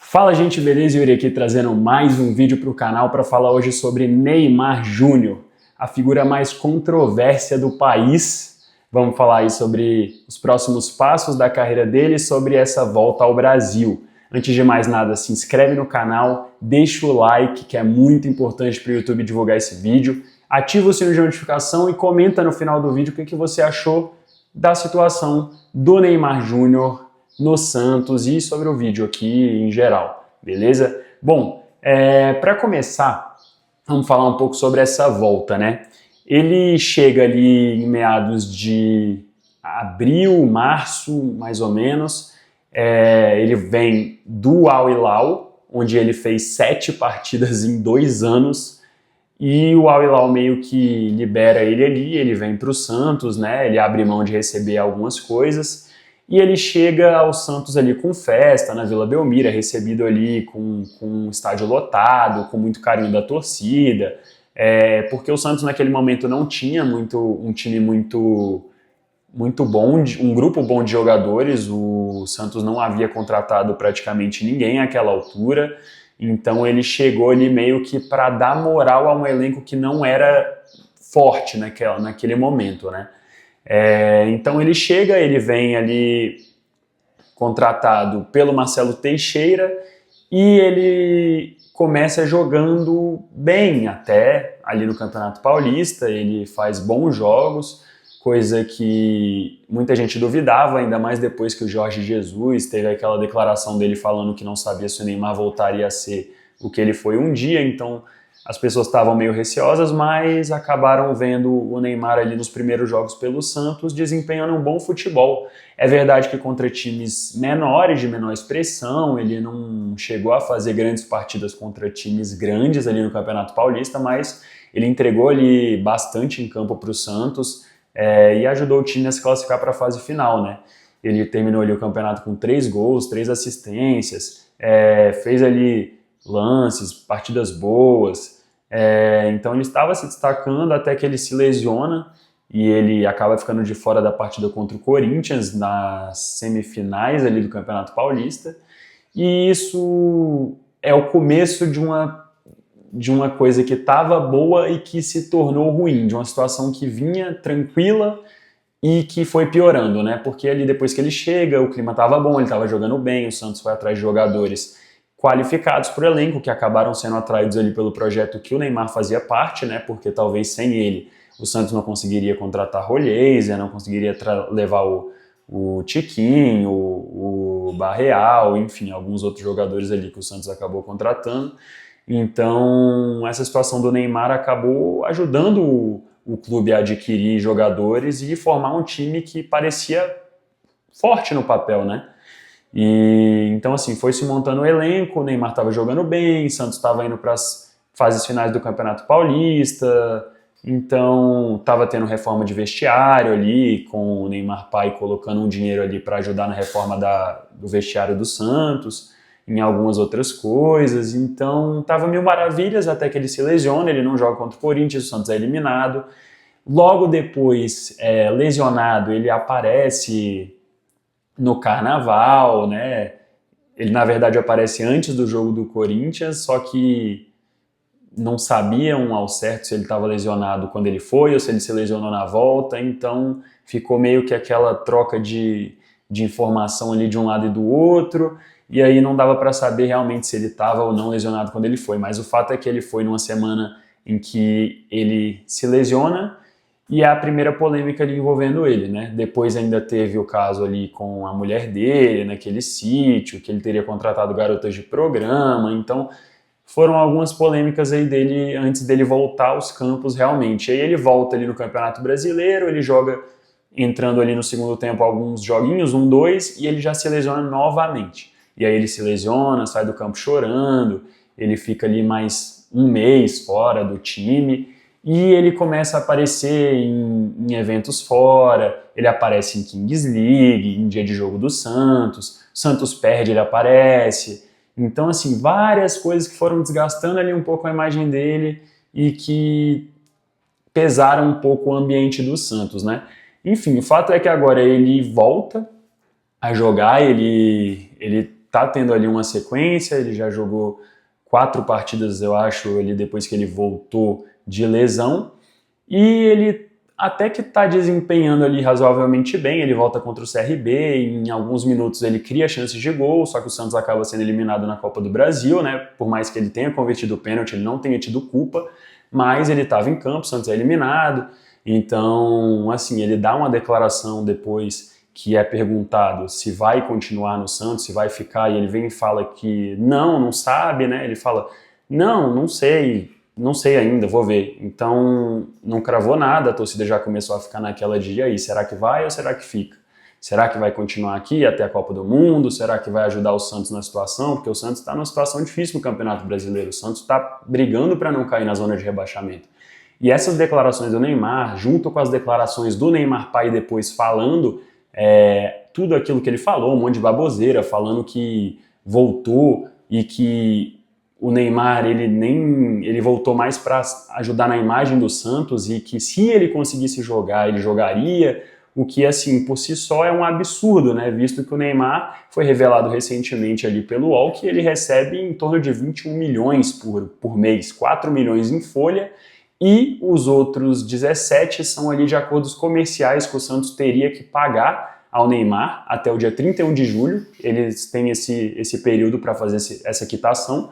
Fala gente, beleza? Yuri aqui trazendo mais um vídeo para o canal para falar hoje sobre Neymar Júnior, a figura mais controvérsia do país. Vamos falar aí sobre os próximos passos da carreira dele, sobre essa volta ao Brasil. Antes de mais nada, se inscreve no canal, deixa o like, que é muito importante para o YouTube divulgar esse vídeo, ativa o sininho de notificação e comenta no final do vídeo o que você achou da situação do Neymar Júnior no Santos e sobre o vídeo aqui em geral, beleza? Bom, para começar, vamos falar um pouco sobre essa volta, né? Ele chega ali em meados de abril, março, mais ou menos. Ele vem do Al Hilal, onde ele fez 7 partidas em 2 anos, e o Al Hilal meio que libera ele ali, ele vem para o Santos, né? Ele abre mão de receber algumas coisas, e ele chega ao Santos ali com festa na Vila Belmiro, recebido ali com um estádio lotado, com muito carinho da torcida, porque o Santos naquele momento não tinha um time muito bom, um grupo bom de jogadores. O Santos não havia contratado praticamente ninguém àquela altura, então ele chegou ali meio que para dar moral a um elenco que não era forte naquele momento, né? Então ele chega, ele vem ali contratado pelo Marcelo Teixeira e ele começa jogando bem até ali no Campeonato Paulista, ele faz bons jogos, coisa que muita gente duvidava, ainda mais depois que o Jorge Jesus teve aquela declaração dele falando que não sabia se o Neymar voltaria a ser o que ele foi um dia, então as pessoas estavam meio receosas, mas acabaram vendo o Neymar ali nos primeiros jogos pelo Santos desempenhando um bom futebol. É verdade que contra times menores, de menor expressão, ele não chegou a fazer grandes partidas contra times grandes ali no Campeonato Paulista, mas ele entregou ali bastante em campo para o Santos e ajudou o time a se classificar para a fase final, né? Ele terminou ali o campeonato com 3 gols, 3 assistências, fez ali lances, partidas boas. Então ele estava se destacando até que ele se lesiona e ele acaba ficando de fora da partida contra o Corinthians nas semifinais ali do Campeonato Paulista, e isso é o começo de uma coisa que estava boa e que se tornou ruim, de uma situação que vinha tranquila e que foi piorando, né? Porque ali depois que ele chega, o clima estava bom, ele estava jogando bem, o Santos foi atrás de jogadores qualificados para o elenco, que acabaram sendo atraídos ali pelo projeto que o Neymar fazia parte, né? Porque talvez sem ele o Santos não conseguiria contratar Rolheiser, não conseguiria levar o Tiquinho, o Barreal, enfim, alguns outros jogadores ali que o Santos acabou contratando. Então essa situação do Neymar acabou ajudando o clube a adquirir jogadores e formar um time que parecia forte no papel, né? E então assim, foi se montando o elenco, o Neymar estava jogando bem, o Santos estava indo para as fases finais do Campeonato Paulista, então estava tendo reforma de vestiário ali, com o Neymar pai colocando um dinheiro ali para ajudar na reforma do vestiário do Santos, em algumas outras coisas, então estava mil maravilhas até que ele se lesiona, ele não joga contra o Corinthians, o Santos é eliminado. Logo depois, lesionado, ele aparece no Carnaval, né? Ele na verdade aparece antes do jogo do Corinthians, só que não sabiam ao certo se ele estava lesionado quando ele foi ou se ele se lesionou na volta, então ficou meio que aquela troca de informação ali de um lado e do outro, e aí não dava para saber realmente se ele estava ou não lesionado quando ele foi, mas o fato é que ele foi numa semana em que ele se lesiona, e é a primeira polêmica ali envolvendo ele, né? Depois ainda teve o caso ali com a mulher dele, naquele sítio, que ele teria contratado garotas de programa, então foram algumas polêmicas aí dele antes dele voltar aos campos realmente. Aí ele volta ali no Campeonato Brasileiro, ele joga entrando ali no segundo tempo alguns joguinhos, 1, 2, e ele já se lesiona novamente. E aí ele se lesiona, sai do campo chorando, ele fica ali mais um mês fora do time, e ele começa a aparecer em eventos fora, ele aparece em Kings League, em dia de jogo do Santos, Santos perde, ele aparece. Então, assim, várias coisas que foram desgastando ali um pouco a imagem dele e que pesaram um pouco o ambiente do Santos, né? Enfim, o fato é que agora ele volta a jogar, ele tá tendo ali uma sequência, ele já jogou 4 partidas, eu acho, ali depois que ele voltou de lesão, e ele até que está desempenhando ali razoavelmente bem, ele volta contra o CRB, e em alguns minutos ele cria chances de gol, só que o Santos acaba sendo eliminado na Copa do Brasil, né? Por mais que ele tenha convertido o pênalti, ele não tenha tido culpa, mas ele estava em campo, o Santos é eliminado, então, assim, ele dá uma declaração depois que é perguntado se vai continuar no Santos, se vai ficar, e ele vem e fala que não sabe, né? Ele fala, não sei, não sei ainda, vou ver. Então, não cravou nada, a torcida já começou a ficar naquela de, e aí, será que vai ou será que fica? Será que vai continuar aqui até a Copa do Mundo? Será que vai ajudar o Santos na situação? Porque o Santos está numa situação difícil no Campeonato Brasileiro. O Santos está brigando para não cair na zona de rebaixamento. E essas declarações do Neymar, junto com as declarações do Neymar pai depois falando tudo aquilo que ele falou, um monte de baboseira, falando que voltou e que o Neymar ele voltou mais para ajudar na imagem do Santos e que se ele conseguisse jogar, ele jogaria, o que assim por si só é um absurdo, né? Visto que o Neymar foi revelado recentemente ali pelo UOL que ele recebe em torno de 21 milhões por mês, 4 milhões em folha, e os outros 17 são ali de acordos comerciais que o Santos teria que pagar ao Neymar até o dia 31 de julho, eles têm esse período para fazer essa quitação,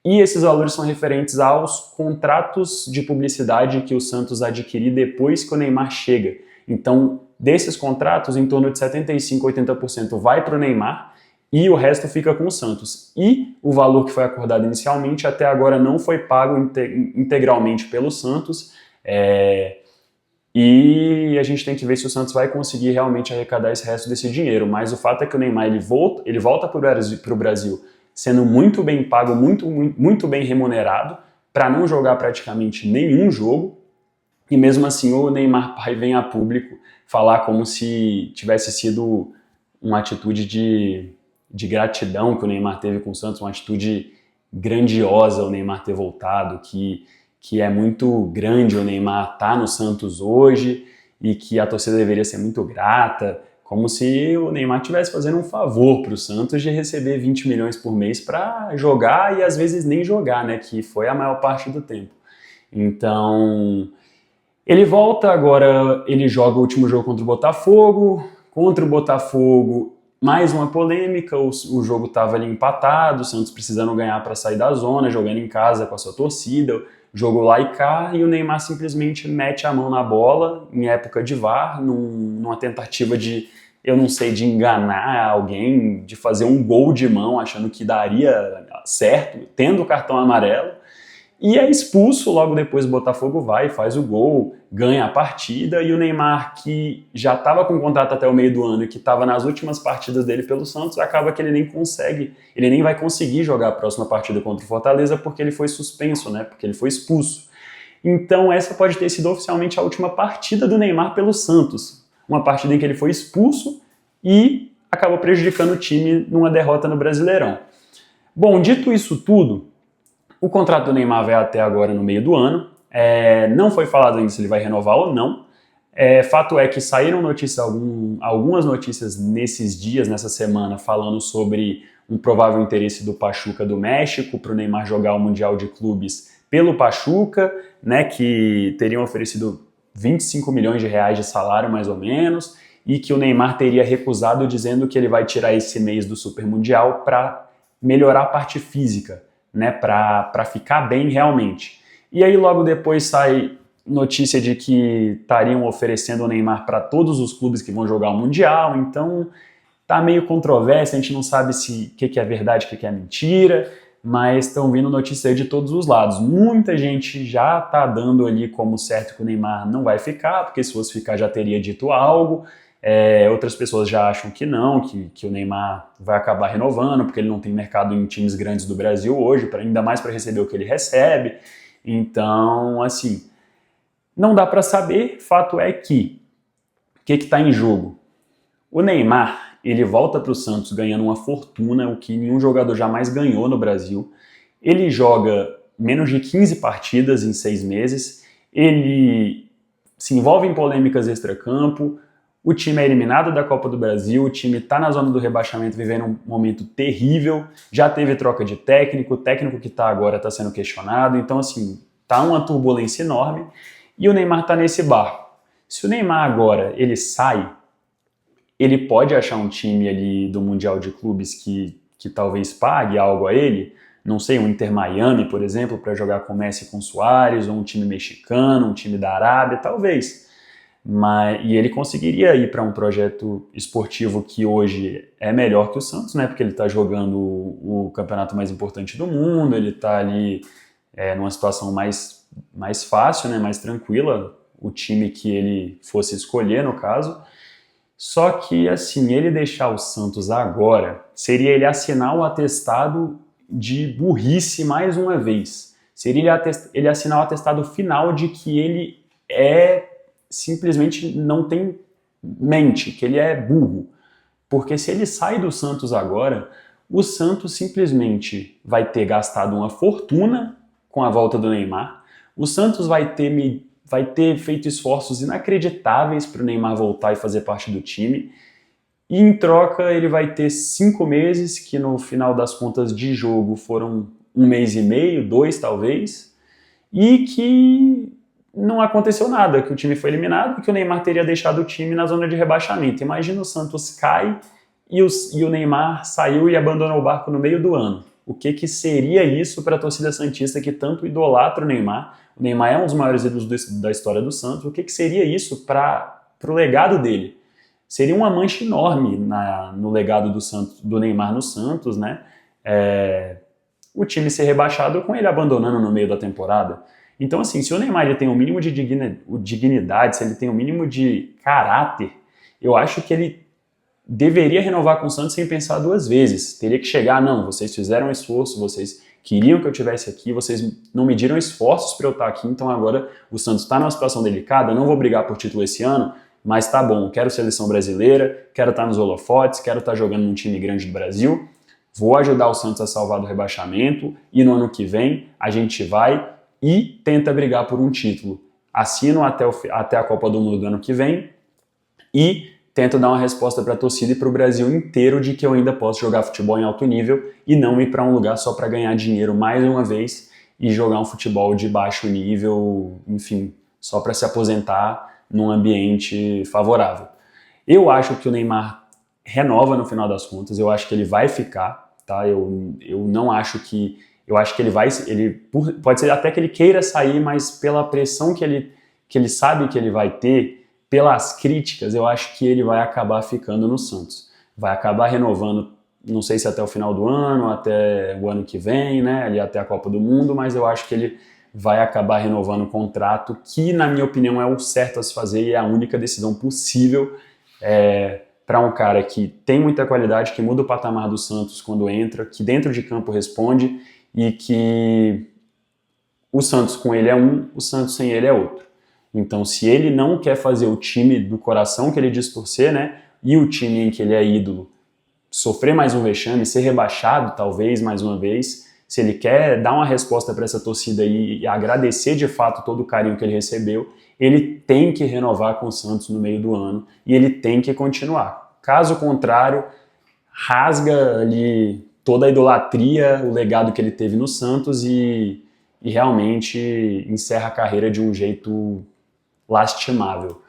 e esses valores são referentes aos contratos de publicidade que o Santos adquirir depois que o Neymar chega. Então, desses contratos, em torno de 75% a 80% vai para o Neymar e o resto fica com o Santos. E o valor que foi acordado inicialmente até agora não foi pago integralmente pelo Santos, e a gente tem que ver se o Santos vai conseguir realmente arrecadar esse resto desse dinheiro. Mas o fato é que o Neymar ele volta para o Brasil sendo muito bem pago, muito bem remunerado, para não jogar praticamente nenhum jogo, e mesmo assim o Neymar pai vem a público falar como se tivesse sido uma atitude de gratidão que o Neymar teve com o Santos, uma atitude grandiosa o Neymar ter voltado, que é muito grande o Neymar estar no Santos hoje e que a torcida deveria ser muito grata, como se o Neymar estivesse fazendo um favor para o Santos de receber 20 milhões por mês para jogar e às vezes nem jogar, né, que foi a maior parte do tempo. Então, ele volta agora, ele joga o último jogo contra o Botafogo, mais uma polêmica, o jogo estava ali empatado, o Santos precisando ganhar para sair da zona, jogando em casa com a sua torcida, jogo lá e cá, e o Neymar simplesmente mete a mão na bola em época de VAR, numa tentativa de, eu não sei, de enganar alguém, de fazer um gol de mão, achando que daria certo, tendo o cartão amarelo, e é expulso, logo depois o Botafogo vai, faz o gol, ganha a partida, e o Neymar, que já estava com contrato até o meio do ano e que estava nas últimas partidas dele pelo Santos, acaba que ele nem vai conseguir jogar a próxima partida contra o Fortaleza porque ele foi suspenso, né? Porque ele foi expulso. Então essa pode ter sido oficialmente a última partida do Neymar pelo Santos, uma partida em que ele foi expulso e acabou prejudicando o time numa derrota no Brasileirão. Bom, dito isso tudo, o contrato do Neymar vai até agora no meio do ano, não foi falado ainda se ele vai renovar ou não. Fato é que saíram algumas notícias nesses dias, nessa semana, falando sobre um provável interesse do Pachuca do México para o Neymar jogar o Mundial de Clubes pelo Pachuca, né, que teriam oferecido 25 milhões de reais de salário, mais ou menos, e que o Neymar teria recusado, dizendo que ele vai tirar esse mês do Super Mundial para melhorar a parte física, né, para ficar bem realmente. E aí logo depois sai notícia de que estariam oferecendo o Neymar para todos os clubes que vão jogar o Mundial, então tá meio controverso, a gente não sabe o que é verdade, o que é mentira, mas estão vindo notícias aí de todos os lados. Muita gente já tá dando ali como certo que o Neymar não vai ficar, porque se fosse ficar já teria dito algo. Outras pessoas já acham que não, que o Neymar vai acabar renovando, porque ele não tem mercado em times grandes do Brasil hoje, ainda mais para receber o que ele recebe. Então, assim, não dá para saber. Fato é que o que está em jogo? O Neymar, ele volta para o Santos ganhando uma fortuna, o que nenhum jogador jamais ganhou no Brasil. Ele joga menos de 15 partidas em 6 meses, ele se envolve em polêmicas extracampo. O time é eliminado da Copa do Brasil, o time está na zona do rebaixamento, vivendo um momento terrível, já teve troca de técnico, o técnico que está agora está sendo questionado, então assim, tá uma turbulência enorme e o Neymar está nesse barco. Se o Neymar agora ele sai, ele pode achar um time ali do Mundial de Clubes que talvez pague algo a ele, não sei, um Inter Miami, por exemplo, para jogar com Messi e com Suárez, ou um time mexicano, um time da Arábia, talvez. E ele conseguiria ir para um projeto esportivo que hoje é melhor que o Santos, né? Porque ele está jogando o campeonato mais importante do mundo, ele está ali numa situação mais fácil, né? Mais tranquila, o time que ele fosse escolher, no caso. Só que, assim, ele deixar o Santos agora seria ele assinar o atestado de burrice mais uma vez. Seria ele assinar o atestado final de que ele simplesmente não tem mente, que ele é burro. Porque se ele sai do Santos agora, o Santos simplesmente vai ter gastado uma fortuna com a volta do Neymar, o Santos vai ter feito esforços inacreditáveis para o Neymar voltar e fazer parte do time, e em troca ele vai ter 5 meses, que no final das contas de jogo foram 1 mês e meio, 2 talvez, e que não aconteceu nada, que o time foi eliminado, que o Neymar teria deixado o time na zona de rebaixamento. Imagina o Santos cai e o Neymar saiu e abandonou o barco no meio do ano. O que seria isso para a torcida santista que tanto idolatra o Neymar? O Neymar é um dos maiores ídolos da história do Santos. O que seria isso para o legado dele? Seria uma mancha enorme no legado do Neymar no Santos, né? O time ser rebaixado com ele abandonando no meio da temporada. Então, assim, se o Neymar ele tem um mínimo de dignidade, se ele tem um mínimo de caráter, eu acho que ele deveria renovar com o Santos sem pensar 2 vezes. Teria que chegar, não, vocês fizeram um esforço, vocês queriam que eu estivesse aqui, vocês não mediram esforços para eu estar aqui, então agora o Santos está numa situação delicada, não vou brigar por título esse ano, mas tá bom, quero seleção brasileira, quero estar nos holofotes, quero estar jogando num time grande do Brasil, vou ajudar o Santos a salvar do rebaixamento e no ano que vem a gente vai e tenta brigar por um título. Assino até a Copa do Mundo do ano que vem e tento dar uma resposta para a torcida e para o Brasil inteiro de que eu ainda posso jogar futebol em alto nível e não ir para um lugar só para ganhar dinheiro mais uma vez e jogar um futebol de baixo nível, enfim, só para se aposentar num ambiente favorável. Eu acho que o Neymar renova no final das contas, eu acho que ele vai ficar, tá? Eu não acho que... Eu acho que pode ser até que ele queira sair, mas pela pressão que ele sabe que ele vai ter, pelas críticas, eu acho que ele vai acabar ficando no Santos. Vai acabar renovando, não sei se até o final do ano, até o ano que vem, né, ali até a Copa do Mundo, mas eu acho que ele vai acabar renovando o contrato, que na minha opinião é o certo a se fazer e é a única decisão possível para um cara que tem muita qualidade, que muda o patamar do Santos quando entra, que dentro de campo responde e que o Santos com ele é um, o Santos sem ele é outro. Então, se ele não quer fazer o time do coração que ele diz torcer, né, e o time em que ele é ídolo sofrer mais um vexame, ser rebaixado talvez mais uma vez, se ele quer dar uma resposta para essa torcida e agradecer de fato todo o carinho que ele recebeu, ele tem que renovar com o Santos no meio do ano e ele tem que continuar. Caso contrário, rasga ali toda a idolatria, o legado que ele teve no Santos e realmente encerra a carreira de um jeito lastimável.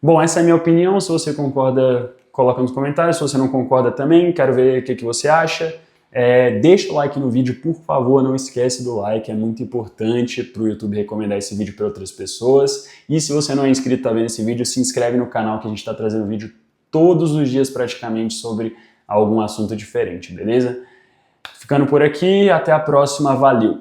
Bom, essa é a minha opinião. Se você concorda, coloca nos comentários. Se você não concorda também, quero ver o que você acha. Deixa o like no vídeo, por favor, não esquece do like, é muito importante para o YouTube recomendar esse vídeo para outras pessoas. E se você não é inscrito e está vendo esse vídeo, se inscreve no canal que a gente está trazendo vídeo todos os dias praticamente sobre algum assunto diferente, beleza? Ficando por aqui, até a próxima, valeu!